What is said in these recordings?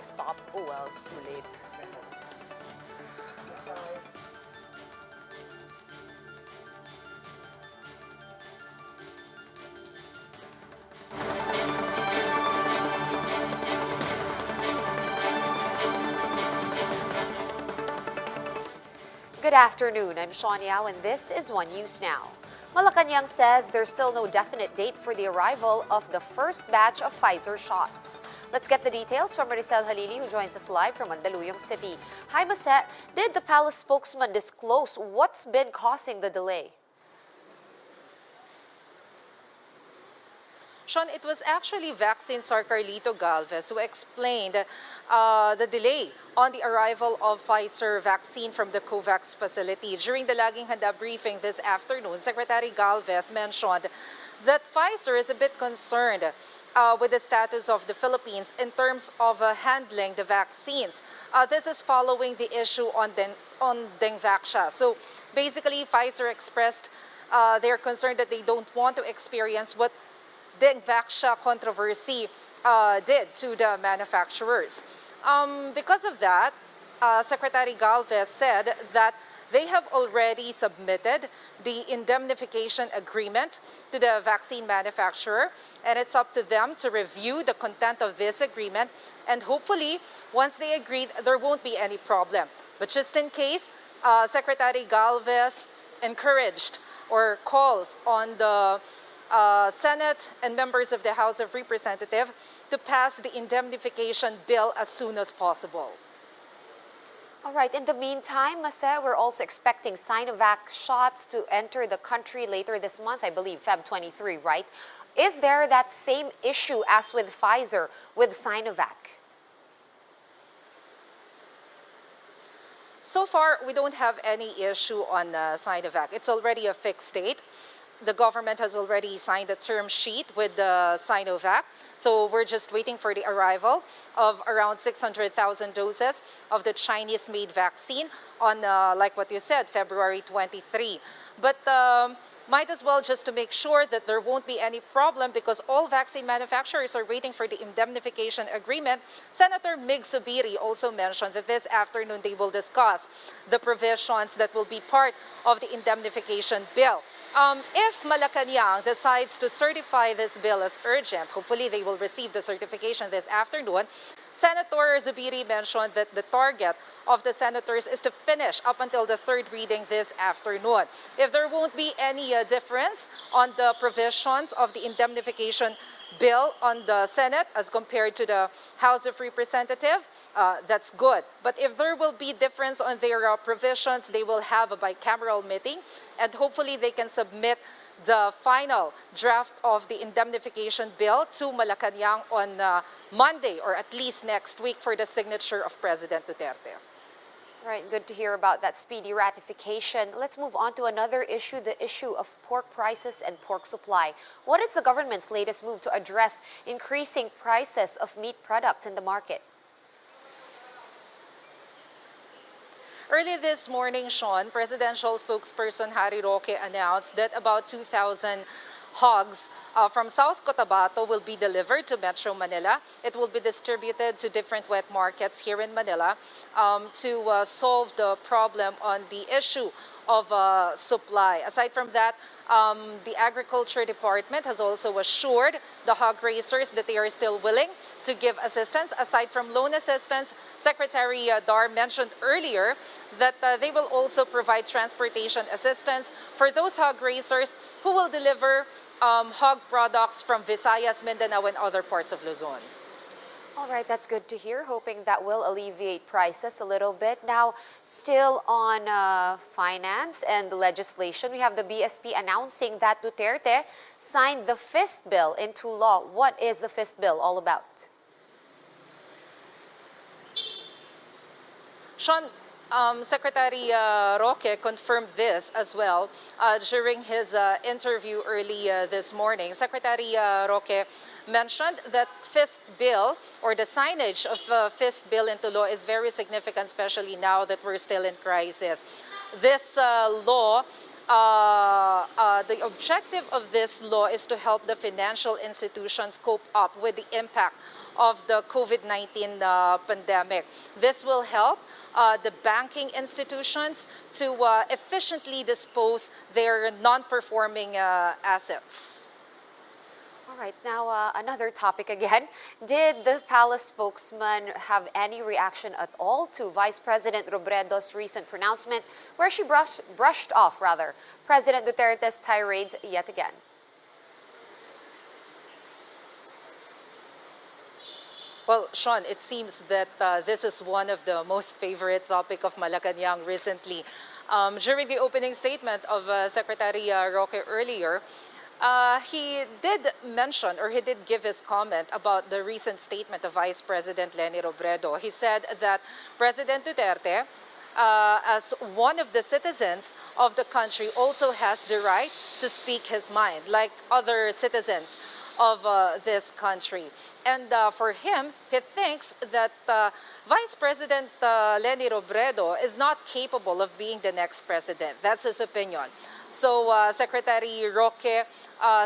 stop. Oh well, too late. Good afternoon, I'm Sean Yao and this is One News Now. Malacanang says there's still no definite date for the arrival of the first batch of Pfizer shots. Let's get the details from Maricel Halili, who joins us live from Mandaluyong City. Hi, Mase. Did the palace spokesman disclose what's been causing the delay? Sean, it was actually Vaccine Star Carlito Galvez who explained the delay on the arrival of Pfizer vaccine from the Covax facility. During the Laging Handa briefing this afternoon, Secretary Galvez mentioned that Pfizer is a bit concerned with the status of the Philippines in terms of handling the vaccines. This is following the issue on Dengvaxia. So basically, Pfizer expressed their concern that they don't want to experience what Dengvaxia controversy did to the manufacturers. Because of that, Secretary Galvez said that they have already submitted the indemnification agreement to the vaccine manufacturer, and it's up to them to review the content of this agreement, and hopefully, once they agree, there won't be any problem. But just in case, Secretary Galvez encouraged or calls on the Senate and members of the House of Representatives to pass the indemnification bill as soon as possible. All right, in the meantime, Mase, we're also expecting Sinovac shots to enter the country later this month, I believe, Feb 23, right? Is there that same issue as with Pfizer with Sinovac? So far, we don't have any issue on Sinovac. It's already a fixed date. The government has already signed a term sheet with Sinovac. So we're just waiting for the arrival of around 600,000 doses of the Chinese-made vaccine on, like what you said, February 23. But might as well just to make sure that there won't be any problem, because all vaccine manufacturers are waiting for the indemnification agreement. Senator Mig Zubiri also mentioned that this afternoon they will discuss the provisions that will be part of the indemnification bill. If Malacanang decides to certify this bill as urgent, hopefully they will receive the certification this afternoon. Senator Zubiri mentioned that the target of the senators is to finish up until the third reading this afternoon. If there won't be any difference on the provisions of the indemnification bill on the Senate as compared to the House of Representatives, that's good. But if there will be difference on their provisions, they will have a bicameral meeting, and hopefully they can submit the final draft of the indemnification bill to Malacanang on Monday, or at least next week, for the signature of President Duterte. Right, good to hear about that speedy ratification. Let's move on to another issue, the issue of pork prices and pork supply. What is the government's latest move to address increasing prices of meat products in the market? Early this morning, Sean, presidential spokesperson Harry Roque announced that about 2,000 hogs from South Cotabato will be delivered to Metro Manila. It will be distributed to different wet markets here in Manila to solve the problem on the issue of supply. Aside from that, the Agriculture Department has also assured the hog raisers that they are still willing to give assistance. Aside from loan assistance, Secretary Dar mentioned earlier that they will also provide transportation assistance for those hog raisers who will deliver hog products from Visayas, Mindanao, and other parts of Luzon. All right, that's good to hear. Hoping that will alleviate prices a little bit. Now, still on finance and legislation, we have the BSP announcing that Duterte signed the FIST bill into law. What is the FIST bill all about? Sean, Secretary Roque confirmed this as well during his interview early this morning. Secretary Roque mentioned that FIST bill, or the signage of FIST bill into law, is very significant, especially now that we're still in crisis. This law the objective of this law is to help the financial institutions cope up with the impact of the COVID-19 pandemic. This will help the banking institutions to efficiently dispose their non-performing assets. All right, now another topic again. Did the palace spokesman have any reaction at all to Vice President Robredo's recent pronouncement where she brushed off President Duterte's tirades yet again? Well, Sean, it seems that this is one of the most favorite topic of Malacanang recently. During the opening statement of Secretary Roque earlier, he did mention, or he did give his comment about the recent statement of Vice President Leni Robredo. He said that President Duterte, as one of the citizens of the country, also has the right to speak his mind, like other citizens of this country. And for him, he thinks that Vice President Leni Robredo is not capable of being the next president. That's his opinion. So Secretary Roque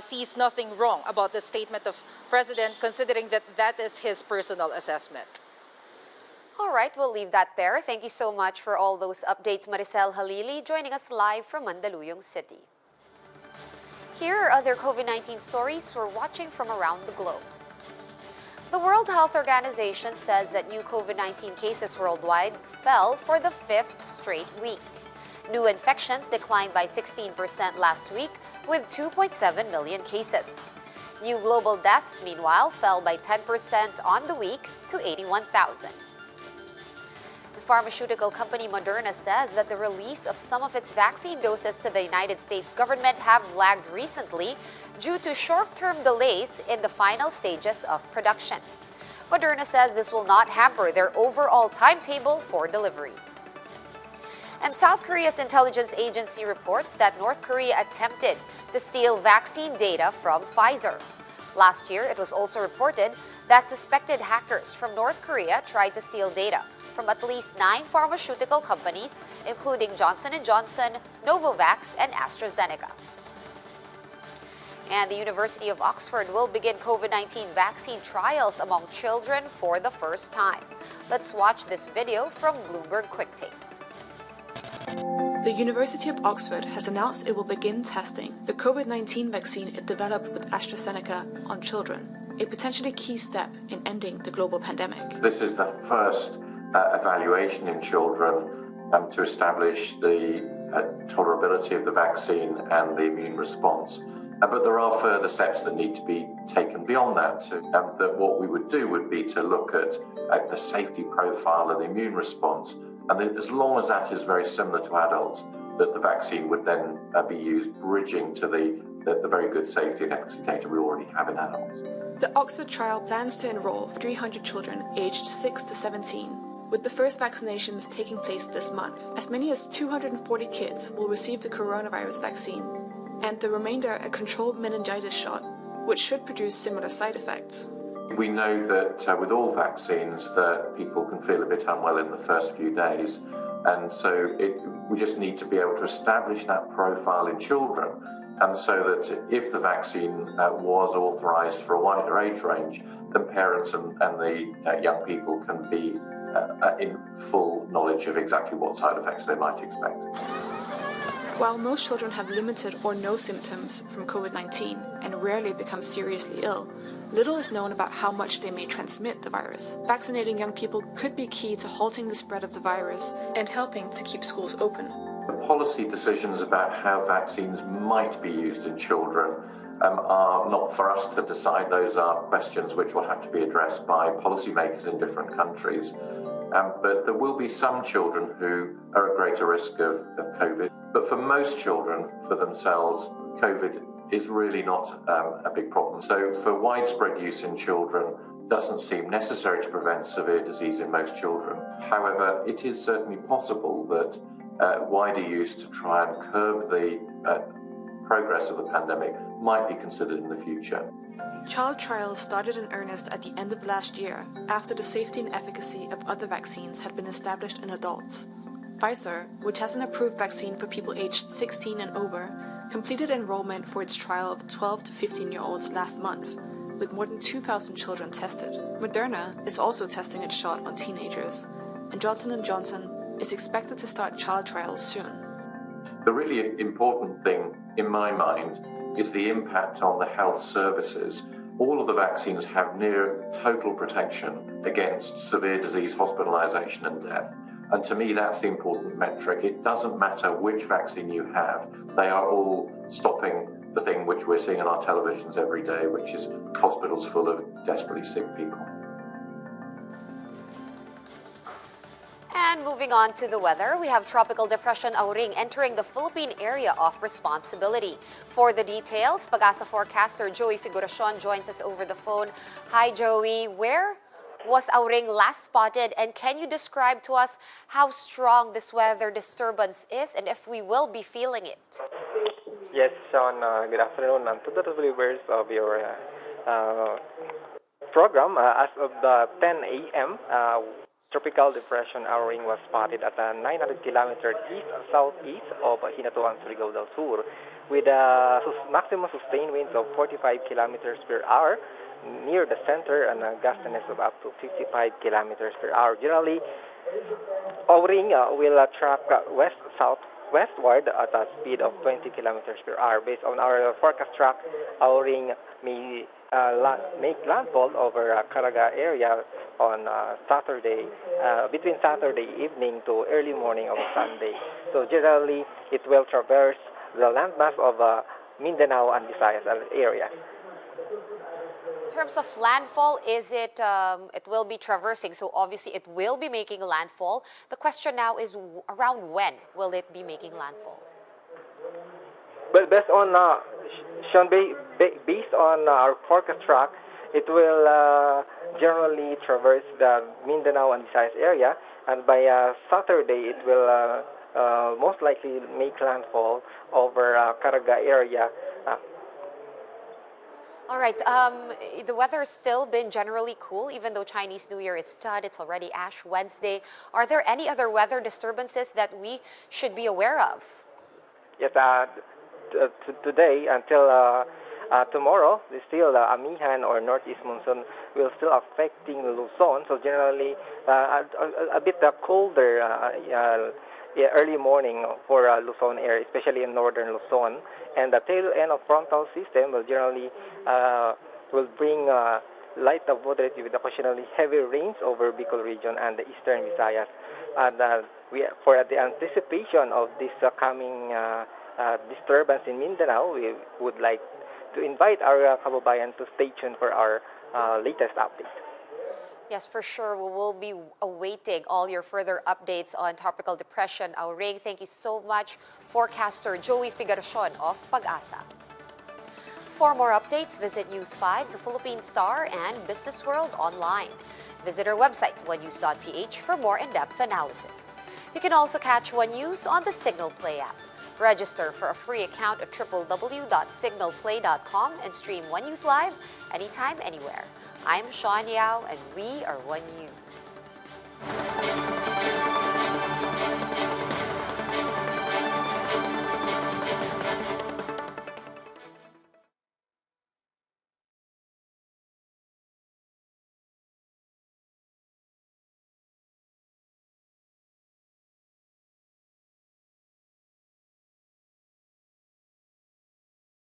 sees nothing wrong about the statement of President, considering that that is his personal assessment. All right, we'll leave that there. Thank you so much for all those updates, Maricel Halili, joining us live from Mandaluyong City. Here are other COVID-19 stories we're watching from around the globe. The World Health Organization says that new COVID-19 cases worldwide fell for the fifth straight week. New infections declined by 16% last week, with 2.7 million cases. New global deaths, meanwhile, fell by 10% on the week to 81,000. The pharmaceutical company Moderna says that the release of some of its vaccine doses to the United States government have lagged recently due to short-term delays in the final stages of production. Moderna says this will not hamper their overall timetable for delivery. And South Korea's intelligence agency reports that North Korea attempted to steal vaccine data from Pfizer. Last year, it was also reported that suspected hackers from North Korea tried to steal data from at least 9 pharmaceutical companies, including Johnson & Johnson, Novavax, and AstraZeneca. And the University of Oxford will begin COVID-19 vaccine trials among children for the first time. Let's watch this video from Bloomberg QuickTake. The University of Oxford has announced it will begin testing the COVID-19 vaccine it developed with AstraZeneca on children, a potentially key step in ending the global pandemic. This is the first evaluation in children to establish the tolerability of the vaccine and the immune response. But there are further steps that need to be taken beyond that. That what we would do would be to look at the safety profile of the immune response. And as long as that is very similar to adults, that the vaccine would then be used bridging to the very good safety and efficacy data we already have in adults. The Oxford trial plans to enroll 300 children aged 6 to 17, with the first vaccinations taking place this month. As many as 240 kids will receive the coronavirus vaccine, and the remainder a controlled meningitis shot, which should produce similar side effects. We know that with all vaccines that people can feel a bit unwell in the first few days, and so we just need to be able to establish that profile in children, and so that if the vaccine was authorised for a wider age range, then parents and the young people can be in full knowledge of exactly what side effects they might expect. While most children have limited or no symptoms from COVID-19 and rarely become seriously ill, little is known about how much they may transmit the virus. Vaccinating young people could be key to halting the spread of the virus and helping to keep schools open. The policy decisions about how vaccines might be used in children are not for us to decide. Those are questions which will have to be addressed by policymakers in different countries. But there will be some children who are at greater risk of COVID. But for most children, for themselves, COVID is really not a big problem. So for widespread use in children, doesn't seem necessary to prevent severe disease in most children. However, it is certainly possible that wider use to try and curb the progress of the pandemic might be considered in the future. Child trials started in earnest at the end of last year, after the safety and efficacy of other vaccines had been established in adults. Pfizer, which has an approved vaccine for people aged 16 and over, completed enrollment for its trial of 12 to 15-year-olds last month, with more than 2,000 children tested. Moderna is also testing its shot on teenagers, and Johnson & Johnson is expected to start child trials soon. The really important thing, in my mind, is the impact on the health services. All of the vaccines have near total protection against severe disease, hospitalization, and death. And to me, that's the important metric. It doesn't matter which vaccine you have, they are all stopping the thing which we're seeing on our televisions every day, which is hospitals full of desperately sick people. And moving on to the weather, we have Tropical Depression Auring entering the Philippine area of responsibility. For the details, Pag-asa forecaster Joey Figuracion joins us over the phone. Hi Joey, where was Auring last spotted, and can you describe to us how strong this weather disturbance is and if we will be feeling it? Yes, Sean, good afternoon, and to the viewers of your program. As of the 10 a.m., Tropical Depression Auring was spotted at 900 kilometers east-southeast of Hinatuan, Surigao del Sur, with maximum sustained winds of 45 kilometers per hour near the center and a gustiness of up to 55 kilometers per hour. Generally, Auring will track westward at a speed of 20 kilometers per hour. Based on our forecast track, Auring may make landfall over Caraga area on Saturday, between Saturday evening to early morning of Sunday. So generally, it will traverse the landmass of Mindanao and Visayas area. In terms of landfall, is it will be traversing, so obviously it will be making landfall. The question now is around when will it be making landfall? But based on Sean, based on our forecast track, it will generally traverse the Mindanao and Visayas area, and by Saturday it will most likely make landfall over Caraga area. All right, the weather has still been generally cool, even though Chinese New Year is done. It's already Ash Wednesday. Are there any other weather disturbances that we should be aware of? Yes, today until tomorrow, still Amihan or northeast monsoon will still affecting Luzon. So generally, a bit colder early morning for Luzon area, especially in northern Luzon. And the tail end of frontal system will generally will bring light to moderate with occasionally heavy rains over Bicol region and the eastern Visayas. And for the anticipation of this coming disturbance in Mindanao, we would like to invite our kababayan to stay tuned for our latest update. Yes, for sure. We will be awaiting all your further updates on Tropical Depression Auring. Thank you so much, forecaster Joey Figuracion of Pag-asa. For more updates, visit News 5, The Philippine Star, and Business World online. Visit our website, onenews.ph, for more in-depth analysis. You can also catch One News on the Signal Play app. Register for a free account at www.signalplay.com and stream One News live anytime, anywhere. I'm Sean Yao, and we are One News.